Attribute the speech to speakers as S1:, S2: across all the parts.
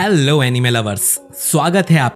S1: Hello anime lovers, स्वागत है आप।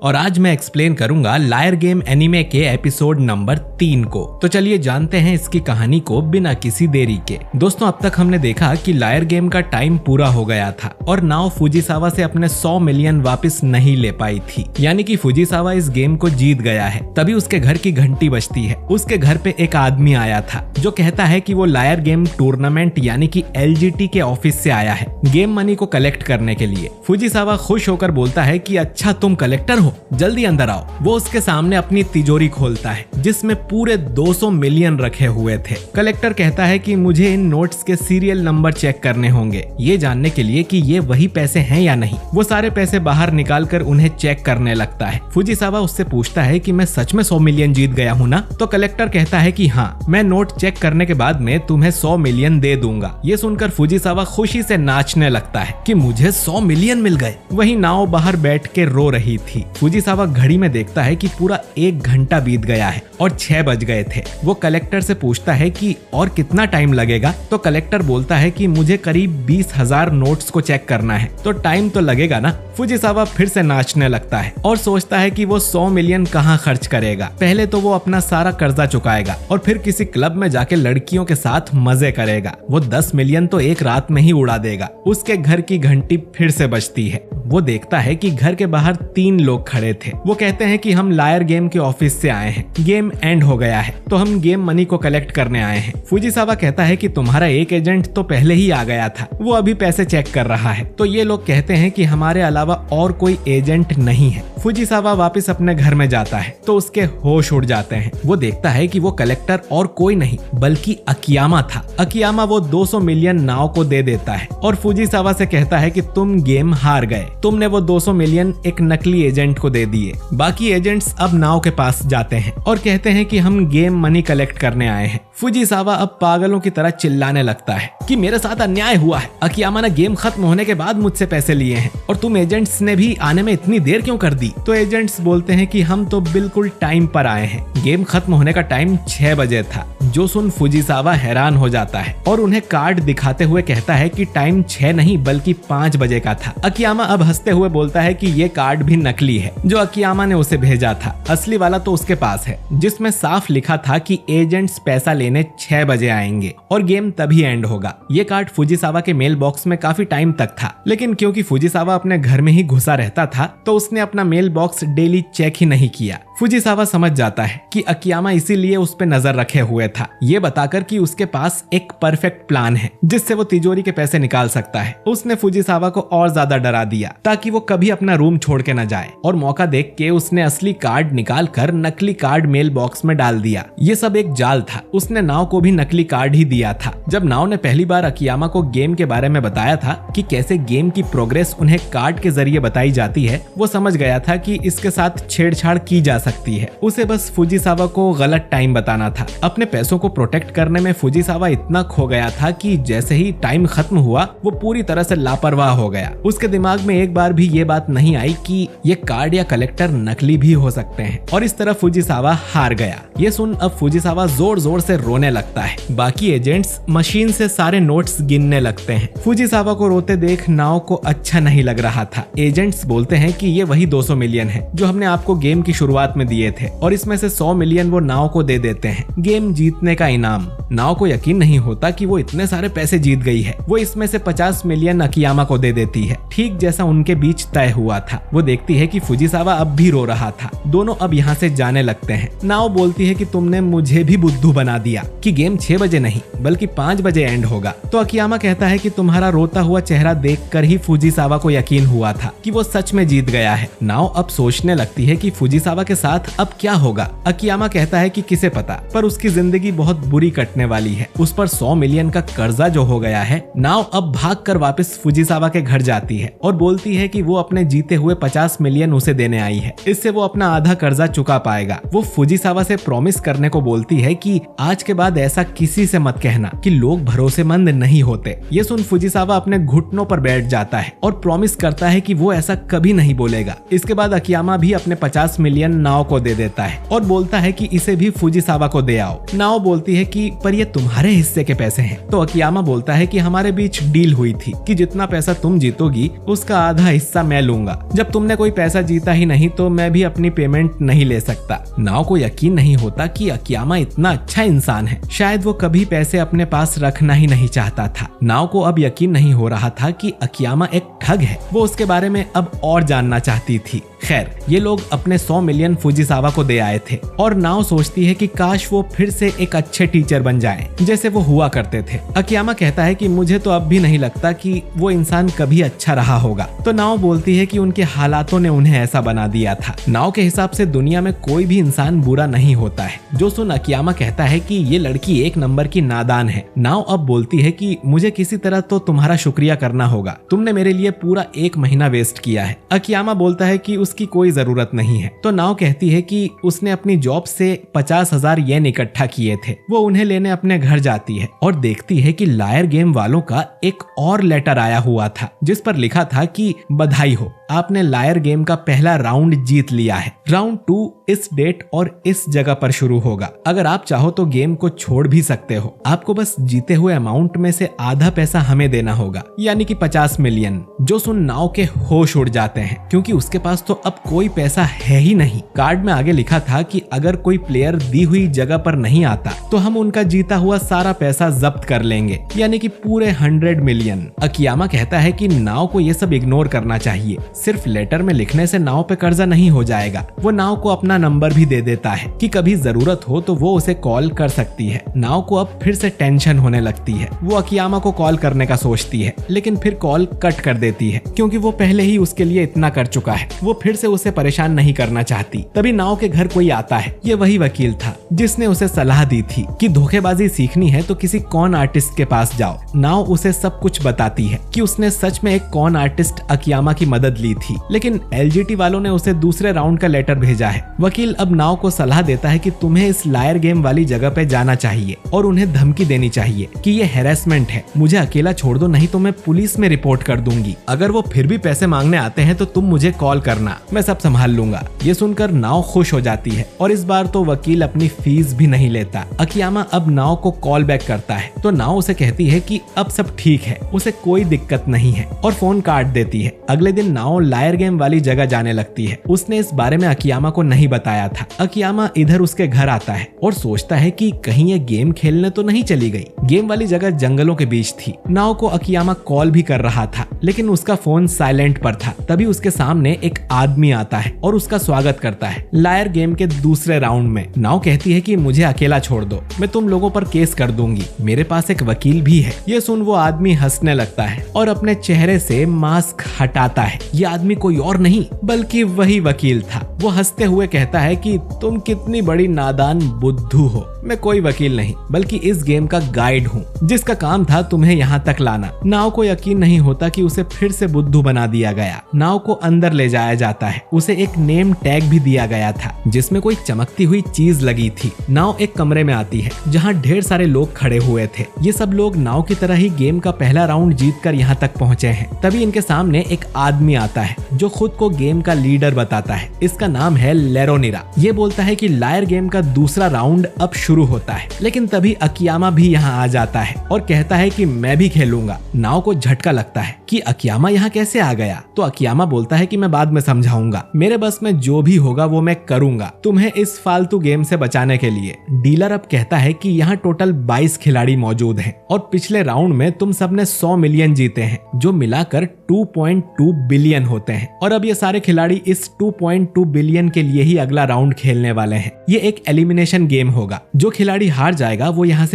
S1: और आज मैं एक्सप्लेन करूंगा लायर गेम एनीमे के एपिसोड नंबर 3 को। तो चलिए जानते हैं इसकी कहानी को बिना किसी देरी के। दोस्तों, अब तक हमने देखा कि लायर गेम का टाइम पूरा हो गया था और नाओ फुजीसावा से अपने 100 मिलियन वापस नहीं ले पाई थी, यानी कि फुजीसावा इस गेम को जीत गया है। तभी उसके घर की घंटी बजती है। उसके घर पे एक आदमी आया था जो कहता है कि वो लायर गेम टूर्नामेंट यानी कि LGT के ऑफिस से आया है गेम मनी को कलेक्ट करने के लिए। फुजीसावा खुश होकर बोलता है कि अच्छा, तुम कलेक्टर हो, जल्दी अंदर आओ। वो उसके सामने अपनी तिजोरी खोलता है जिसमें पूरे 200 मिलियन रखे हुए थे। कलेक्टर कहता है कि मुझे इन नोट्स के सीरियल नंबर चेक करने होंगे, ये जानने के लिए कि ये वही पैसे हैं या नहीं। वो सारे पैसे बाहर निकालकर उन्हें चेक करने लगता है। फुजीसावा उससे पूछता है कि मैं सच में 100 मिलियन जीत गया हूँ ना? तो कलेक्टर कहता है कि हाँ, मैं नोट चेक करने के बाद में तुम्हें 100 मिलियन दे दूंगा। ये सुनकर फुजीसावा खुशी से नाचने लगता है कि मुझे 100 मिलियन मिल गए। वही नाओ बाहर बैठ के रो रही थी। फुजीसावा घड़ी में देखता है कि पूरा 1 घंटा बीत गया है और 6 बज गए थे। वो कलेक्टर से पूछता है कि और कितना टाइम लगेगा? तो कलेक्टर बोलता है कि मुझे करीब 20,000 नोट्स को चेक करना है, तो टाइम तो लगेगा ना। फुजीसावा फिर से नाचने लगता है और सोचता है कि वो 100 मिलियन कहाँ खर्च करेगा। पहले तो वो अपना सारा कर्जा चुकाएगा और फिर किसी क्लब में जाके लड़कियों के साथ मजे करेगा। वो 10 मिलियन तो एक रात में ही उड़ा देगा। उसके घर की घंटी फिर से बजती है। वो देखता है कि घर के बाहर 3 लोग खड़े थे। वो कहते हैं कि हम लायर गेम के ऑफिस से आए हैं, गेम एंड हो गया है तो हम गेम मनी को कलेक्ट करने आए हैं। फुजीसावा कहता है कि तुम्हारा एक एजेंट तो पहले ही आ गया था, वो अभी पैसे चेक कर रहा है। तो ये लोग कहते हैं कि हमारे अलावा और कोई एजेंट नहीं है। फुजीसावा वापस अपने घर में जाता है तो उसके होश उड़ जाते हैं। वो देखता है कि वो कलेक्टर और कोई नहीं बल्कि अकियामा था। अकियामा वो 200 मिलियन नाओ को दे देता है और फुजीसावा से कहता है कि तुम गेम हार गए, तुमने वो 200 मिलियन एक नकली एजेंट को दे दिए। बाकी एजेंट्स अब नाओ के पास जाते हैं और कहते हैं कि हम गेम मनी कलेक्ट करने आए हैं। फुजीसावा अब पागलों की तरह चिल्लाने लगता है कि मेरे साथ अन्याय हुआ है। अकियामा ने गेम खत्म होने के बाद मुझसे पैसे लिए हैं और तुम एजेंट्स ने भी आने में इतनी देर क्यों कर दी? तो एजेंट्स बोलते हैं कि हम तो बिल्कुल टाइम पर आए हैं, गेम खत्म होने का टाइम 6 बजे था। जो सुन फुजीसावा हैरान हो जाता है और उन्हें कार्ड दिखाते हुए कहता है कि टाइम 6 नहीं बल्कि 5 बजे का था। अकियामा अब हंसते हुए बोलता है कि ये कार्ड भी नकली है जो अकियामा ने उसे भेजा था, असली वाला तो उसके पास है जिसमें साफ लिखा था कि एजेंट्स पैसा लेने 6 बजे आएंगे और गेम तभी एंड होगा। ये कार्ड फुजीसावा के मेल बॉक्स में काफी टाइम तक था, लेकिन क्योंकि फुजीसावा अपने घर में ही घुसा रहता था तो उसने अपना मेल बॉक्स डेली चेक ही नहीं किया। फुजीसावा समझ जाता है कि अकियामा इसीलिए उस पे नजर रखे हुए था, ये बताकर कि उसके पास एक परफेक्ट प्लान है जिससे वो तिजोरी के पैसे निकाल सकता है। उसने फुजीसावा को और ज्यादा डरा दिया ताकि वो कभी अपना रूम छोड़ के न जाए और मौका देख के उसने असली कार्ड निकाल कर नकली कार्ड मेल बॉक्स में डाल दिया। ये सब एक जाल था। उसने नाओ को भी नकली कार्ड ही दिया था। जब नाओ ने पहली बार अकियामा को गेम के बारे में बताया था कि कैसे गेम की प्रोग्रेस उन्हें कार्ड के जरिए बताई जाती है, वो समझ गया था कि इसके साथ छेड़छाड़ की जा सकती है। उसे बस फुजीसावा को गलत टाइम बताना था। अपने पैसों को प्रोटेक्ट करने में फुजीसावा इतना खो गया था कि जैसे ही टाइम खत्म हुआ वो पूरी तरह से लापरवाह हो गया। उसके दिमाग में एक बार भी ये बात नहीं आई कि ये कार्ड या कलेक्टर नकली भी हो सकते हैं और इस तरह फुजीसावा हार गया। ये सुन अब फुजीसावा जोर जोर से रोने लगता है। बाकी एजेंट्स मशीन से सारे नोट्स गिनने लगते हैं। फुजीसावा को रोते देख नाओ को अच्छा नहीं लग रहा था। एजेंट्स बोलते हैं कि ये वही 200 मिलियन है जो हमने आपको गेम की शुरुआत में दिए थे और इसमें से 100 मिलियन वो नाओ को दे देते हैं, गेम जीतने का इनाम। नाओ को यकीन नहीं होता कि वो इतने सारे पैसे जीत गई है। वो इसमें से 50 मिलियन अकियामा को दे देती है, ठीक जैसा उनके बीच तय हुआ था। वो देखती है कि फुजीसावा अब भी रो रहा था। दोनों अब यहाँ से जाने लगते हैं। नाओ बोलती है कि तुमने मुझे भी बुद्धू बना दिया कि गेम 6 बजे नहीं बल्कि 5 बजे एंड होगा। तो अकियामा कहता है कि तुम्हारा रोता हुआ चेहरा देखकर ही फुजीसावा को यकीन हुआ था कि वो सच में जीत गया है। नाओ अब सोचने लगती है कि फुजीसावा के साथ अब क्या होगा। अकियामा कहता है कि किसे पता, पर उसकी जिंदगी बहुत बुरी कटने वाली है। उस पर 100 मिलियन का कर्जा जो हो गया है। नाओ अब भागकर वापस फुजीसावा के घर जाती है और बोलती है कि वो अपने जीते हुए 50 मिलियन उसे देने आई है, इससे वो अपना आधा कर्जा चुका पाएगा। वो फुजीसावा से प्रॉमिस करने को बोलती है कि आज के बाद ऐसा किसी से मत कहना कि लोग भरोसेमंद नहीं होते। ये सुन फुजीसावा अपने घुटनों पर बैठ जाता है और प्रॉमिस करता है कि वो ऐसा कभी नहीं बोलेगा। इसके बाद अकियामा भी अपने 50 मिलियन नाओ नाओ को दे देता है और बोलता है कि इसे भी फुजिसावा को दे आओ। नाओ बोलती है कि पर ये तुम्हारे हिस्से के पैसे हैं। तो अकियामा बोलता है कि हमारे बीच डील हुई थी कि जितना पैसा तुम जीतोगी उसका आधा हिस्सा मैं लूंगा। जब तुमने कोई पैसा जीता ही नहीं तो मैं भी अपनी पेमेंट नहीं ले सकता। नाओ को यकीन नहीं होता कि अकियामा इतना अच्छा इंसान है। शायद वो कभी पैसे अपने पास रखना ही नहीं चाहता था। नाओ को अब यकीन नहीं हो रहा था कि अकियामा एक ठग है। वो उसके बारे में अब और जानना चाहती थी। खैर, ये लोग अपने 100 मिलियन फुजिसावा को दे आए थे और नाओ सोचती है कि काश वो फिर से एक अच्छे टीचर बन जाएं, जैसे वो हुआ करते थे। अकियामा कहता है कि मुझे तो अब भी नहीं लगता कि वो इंसान कभी अच्छा रहा होगा। तो नाओ बोलती है कि उनके हालातों ने उन्हें ऐसा बना दिया था। नाओ के हिसाब से दुनिया में कोई भी इंसान बुरा नहीं होता है। जो सुन अकियामा कहता है कि ये लड़की एक नंबर की नादान है। नाओ अब बोलती है कि मुझे किसी तरह तो तुम्हारा शुक्रिया करना होगा, तुमने मेरे लिए पूरा 1 महीना वेस्ट किया है। अकियामा बोलता है कि उसकी कोई जरूरत नहीं है। तो नाओ कहती है कि उसने अपनी जॉब से 50,000 येन इकट्ठा किए थे। वो उन्हें लेने अपने घर जाती है और देखती है कि लायर गेम वालों का एक और लेटर आया हुआ था जिस पर लिखा था कि बधाई हो, आपने लायर गेम का पहला राउंड जीत लिया है। राउंड 2 इस डेट और इस जगह पर शुरू होगा। अगर आप चाहो तो गेम को छोड़ भी सकते हो। आपको बस जीते हुए अमाउंट में से आधा पैसा हमें देना होगा, यानी कि 50 मिलियन। जो सुन नाओ के होश उड़ जाते हैं क्योंकि उसके पास तो अब कोई पैसा है ही नहीं। कार्ड में आगे लिखा था कि अगर कोई प्लेयर दी हुई जगह पर नहीं आता तो हम उनका जीता हुआ सारा पैसा जब्त कर लेंगे, यानी कि पूरे 100 मिलियन। अकियामा कहता है कि नाओ को ये सब इग्नोर करना चाहिए। सिर्फ लेटर में लिखने से नाओ पे कर्जा नहीं हो जाएगा। वो नाओ को अपना नंबर भी दे देता है कि कभी जरूरत हो तो वो उसे कॉल कर सकती है। नाओ को अब फिर से टेंशन होने लगती है। वो अकियामा को कॉल करने का सोचती है लेकिन फिर कॉल कट कर देती है क्योंकि वो पहले ही उसके लिए इतना कर चुका है। वो फिर से उसे परेशान नहीं करना चाहती। तभी नाओ के घर कोई आता है। ये वही वकील था जिसने उसे सलाह दी थी कि धोखेबाजी सीखनी है तो किसी कॉन आर्टिस्ट के पास जाओ। नाओ उसे सब कुछ बताती है कि उसने सच में एक कॉन आर्टिस्ट अकियामा की मदद ली थी, लेकिन एलजीटी वालों ने उसे दूसरे राउंड का लेटर भेजा है। वकील अब नाओ को सलाह देता है कि तुम्हें इस लायर गेम वाली जगह पे जाना चाहिए और उन्हें धमकी देनी चाहिए कि ये हैरेसमेंट है, मुझे अकेला छोड़ दो नहीं तो मैं पुलिस में रिपोर्ट कर दूंगी। अगर वो फिर भी पैसे मांगने आते हैं तो तुम मुझे कॉल करना, मैं सब संभाल लूंगा। ये सुनकर नाओ खुश हो जाती है और इस बार तो वकील अपनी फीस भी नहीं लेता। अकियामा अब नाओ को कॉल बैक करता है तो नाओ उसे कहती है कि अब सब ठीक है, उसे कोई दिक्कत नहीं है और फोन काट देती है। अगले दिन नाओ लायर गेम वाली जगह जाने लगती है। उसने इस बारे में अकियामा को नहीं बताया था। अकियामा इधर उसके घर आता है और सोचता है कि कहीं ये गेम खेलने तो नहीं चली गई। गेम वाली जगह जंगलों के बीच थी। नाओ को अकियामा कॉल भी कर रहा था लेकिन उसका फोन साइलेंट पर था। तभी उसके सामने एक आदमी आता है और उसका स्वागत करता है लायर गेम के दूसरे राउंड में। नाओ कहती है कि मुझे अकेला छोड़ दो, मैं तुम लोगों पर केस कर दूंगी, मेरे पास एक वकील भी है। ये सुन वो आदमी हंसने लगता है और अपने चेहरे से मास्क हटाता है। ये आदमी कोई और नहीं बल्कि वही वकील था। वो हंसते हुए कहता है कि तुम कितनी बड़ी नादान बुद्धू हो, मैं कोई वकील नहीं बल्कि इस गेम का गाइड हूँ जिसका काम था तुम्हें यहाँ तक लाना। नाओ को यकीन नहीं होता कि उसे फिर से बुद्धू बना दिया गया। नाओ को अंदर ले जाया जाता है। उसे एक नेम टैग भी दिया गया था जिसमें कोई चमकती हुई चीज लगी थी। नाओ एक कमरे में आती है जहाँ ढेर सारे लोग खड़े हुए थे। ये सब लोग नाओ की तरह ही गेम का पहला राउंड जीतकर यहाँ तक पहुँचे हैं। तभी इनके सामने एक आदमी आता है जो खुद को गेम का लीडर बताता है। इसका नाम है लेरोनिरा। ये बोलता है कि लायर गेम का दूसरा राउंड अब शुरू होता है, लेकिन तभी अकियामा भी यहाँ आ जाता है और कहता है कि मैं भी खेलूंगा। नाओ को झटका लगता है कि अकियामा यहाँ कैसे आ गया। तो अकियामा बोलता है कि मैं बाद में समझाऊंगा, मेरे बस में जो भी होगा वो मैं करूंगा तुम्हें इस फालतू गेम से बचाने के लिए। डीलर अब कहता है कि यहाँ टोटल 22 खिलाड़ी मौजूद हैं और पिछले राउंड में तुम सबने 100 मिलियन जीते हैं जो मिलाकर 2.2 बिलियन होते हैं और अब ये सारे खिलाड़ी इस 2.2 बिलियन के लिए ही अगला राउंड खेलने वाले हैं। ये एक एलिमिनेशन गेम होगा। जो खिलाड़ी हार जाएगा वो यहाँ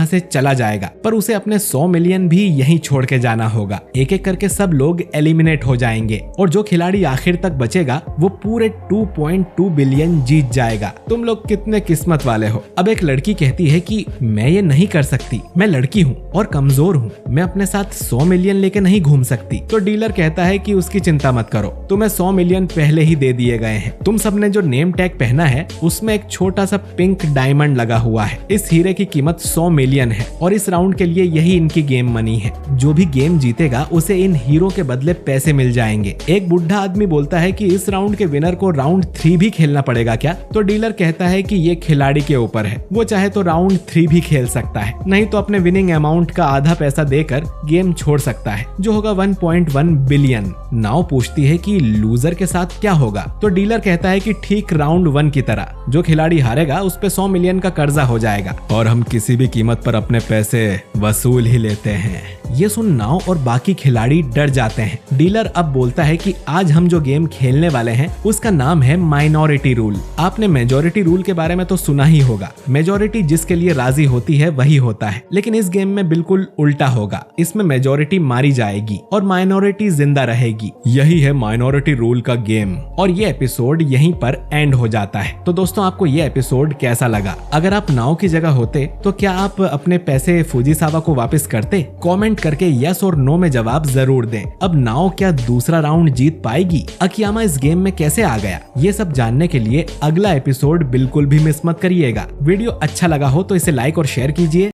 S1: से चला जाएगा पर उसे अपने 100 मिलियन भी यहीं छोड़ के जाना होगा। एक एक करके सब लोग एलिमिनेट हो जाएंगे और जो खिलाड़ी आखिर तक बचेगा वो पूरे 2.2 बिलियन जीत जाएगा। तुम लोग कितने किस्मत वाले हो। अब एक लड़की कहती है कि मैं ये नहीं कर सकती, मैं लड़की हूँ और कमजोर हूँ, मैं अपने साथ 100 मिलियन लेके नहीं घूम सकती। सकती। तो डीलर कहता है कि उसकी चिंता मत करो, तुम्हें 100 मिलियन पहले ही दे दिए गए हैं। तुम सबने जो नेम टैग पहना है उसमें एक छोटा सा पिंक डायमंड लगा हुआ है। इस हीरे की कीमत 100 मिलियन है और इस राउंड के लिए यही इनकी गेम मनी है। जो भी गेम जीतेगा उसे इन हीरो के बदले पैसे मिल जाएंगे। एक बुढ़ा आदमी बोलता है कि इस राउंड के विनर को राउंड 3 भी खेलना पड़ेगा क्या? तो डीलर कहता है कि ये खिलाड़ी के ऊपर है, वो चाहे तो राउंड 3 भी खेल सकता है, नहीं तो अपने विनिंग अमाउंट का आधा पैसा देकर गेम छोड़ सकता है, जो होगा 1.1 बिलियन। नाव पूछती है कि लूजर के साथ क्या होगा? तो डीलर कहता है कि ठीक राउंड 1 की तरह जो खिलाड़ी हारेगा उस पे 100 मिलियन का कर्जा हो जाएगा और हम किसी भी कीमत पर अपने पैसे वसूल ही लेते हैं। ये सुन नाव और बाकी खिलाड़ी डर जाते हैं। डीलर अब बोलता है कि आज हम जो गेम खेलने वाले हैं उसका नाम है माइनॉरिटी रूल। आपने मेजॉरिटी रूल के बारे में तो सुना ही होगा, मेजॉरिटी जिसके लिए राजी होती है वही होता है, लेकिन इस गेम में बिल्कुल उल्टा होगा। इसमें मेजॉरिटी मारी जाएगी और माइनॉरिटी जिंदा रहेगी। यही है माइनॉरिटी रूल का गेम और ये एपिसोड यहीं पर एंड हो जाता है। तो दोस्तों, आपको ये एपिसोड कैसा लगा? अगर आप नाव की जगह होते तो क्या आप अपने पैसे फुजीसावा को वापस करते? कमेंट करके यस और नो में जवाब जरूर दें। अब नाव क्या दूसरा राउंड जीत पाएगी? अकियामा इस गेम में कैसे आ गया? ये सब जानने के लिए अगला एपिसोड बिल्कुल भी मिस मत करिएगा। वीडियो अच्छा लगा हो तो इसे लाइक और शेयर कीजिए।